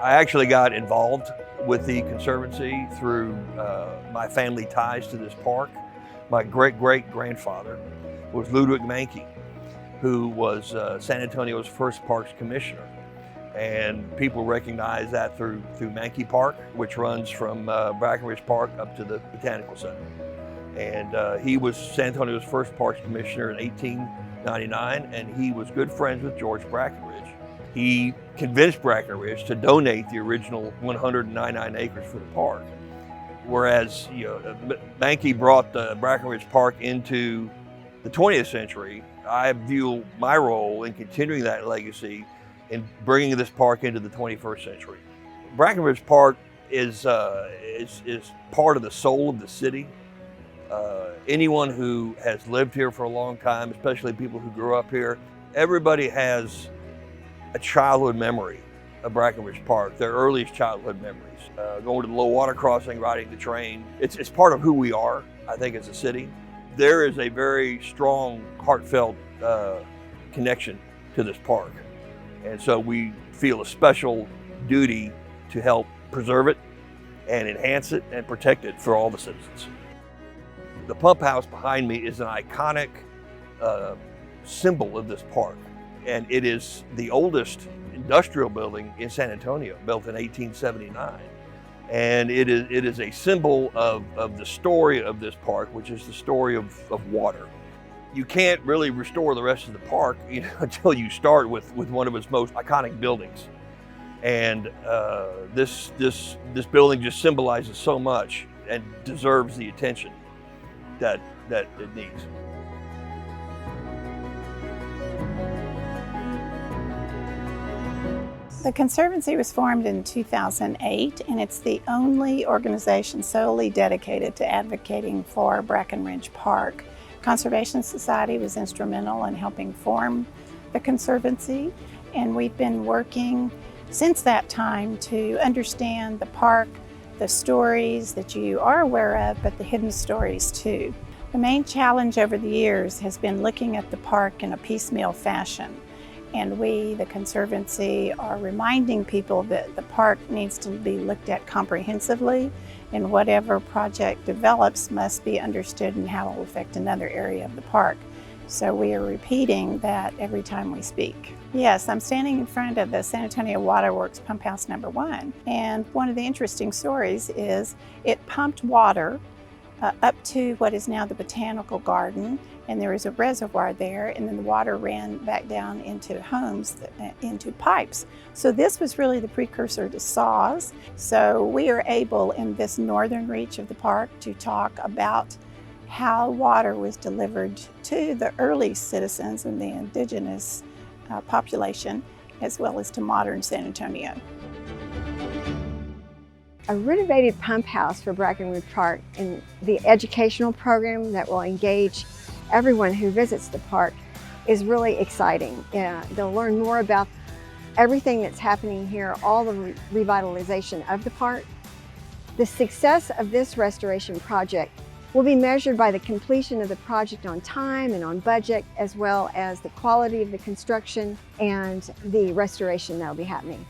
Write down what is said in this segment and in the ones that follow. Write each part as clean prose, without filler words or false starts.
I actually got involved with the Conservancy through my family ties to this park. My great-great-grandfather was Ludwig Mankey, who was San Antonio's first parks commissioner. And people recognize that through Mankey Park, which runs from Brackenridge Park up to the Botanical Center. And he was San Antonio's first parks commissioner in 1899, and he was good friends with George Brackenridge. He convinced Brackenridge to donate the original 199 acres for the park. Whereas Mankey brought the Brackenridge Park into the 20th century, I view my role in continuing that legacy in bringing this park into the 21st century. Brackenridge Park is part of the soul of the city. Anyone who has lived here for a long time, especially people who grew up here, everybody has a childhood memory of Brackenridge Park, their earliest childhood memories. Going to the low water crossing, riding the train. It's part of who we are, I think, as a city. There is a very strong, heartfelt connection to this park. And so we feel a special duty to help preserve it and enhance it and protect it for all the citizens. The pump house behind me is an iconic symbol of this park. And it is the oldest industrial building in San Antonio, built in 1879. And it is a symbol of the story of this park, which is the story of water. You can't really restore the rest of the park until you start with one of its most iconic buildings. And this building just symbolizes so much and deserves the attention that it needs. The Conservancy was formed in 2008, and it's the only organization solely dedicated to advocating for Brackenridge Park. Conservation Society was instrumental in helping form the Conservancy, and we've been working since that time to understand the park, the stories that you are aware of, but the hidden stories too. The main challenge over the years has been looking at the park in a piecemeal fashion. And we, the Conservancy, are reminding people that the park needs to be looked at comprehensively, and whatever project develops must be understood and how it will affect another area of the park. So we are repeating that every time we speak. Yes, I'm standing in front of the San Antonio Waterworks Pump House number 1. And one of the interesting stories is it pumped water up to what is now the Botanical Garden, and there is a reservoir there, and then the water ran back down into homes, into pipes. So this was really the precursor to saws. So we are able in this northern reach of the park to talk about how water was delivered to the early citizens and the indigenous population, as well as to modern San Antonio. A renovated pump house for Brackenridge Park and the educational program that will engage everyone who visits the park is really exciting. They'll learn more about everything that's happening here, all the revitalization of the park. The success of this restoration project will be measured by the completion of the project on time and on budget, as well as the quality of the construction and the restoration that will be happening.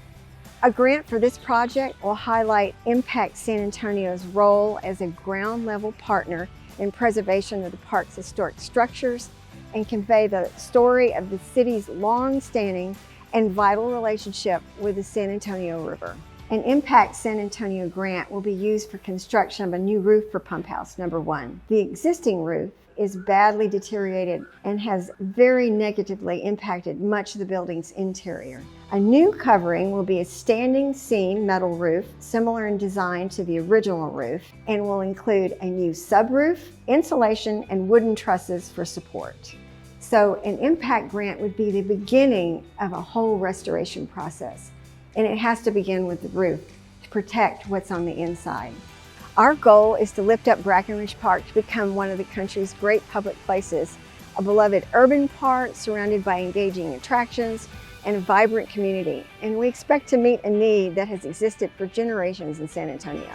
A grant for this project will highlight Impact San Antonio's role as a ground-level partner in preservation of the park's historic structures and convey the story of the city's long-standing and vital relationship with the San Antonio River. An Impact San Antonio grant will be used for construction of a new roof for Pump House number 1. The existing roof is badly deteriorated and has very negatively impacted much of the building's interior. A new covering will be a standing seam metal roof, similar in design to the original roof, and will include a new subroof, insulation, and wooden trusses for support. So an impact grant would be the beginning of a whole restoration process, and it has to begin with the roof to protect what's on the inside. Our goal is to lift up Brackenridge Park to become one of the country's great public places, a beloved urban park surrounded by engaging attractions and a vibrant community. And we expect to meet a need that has existed for generations in San Antonio.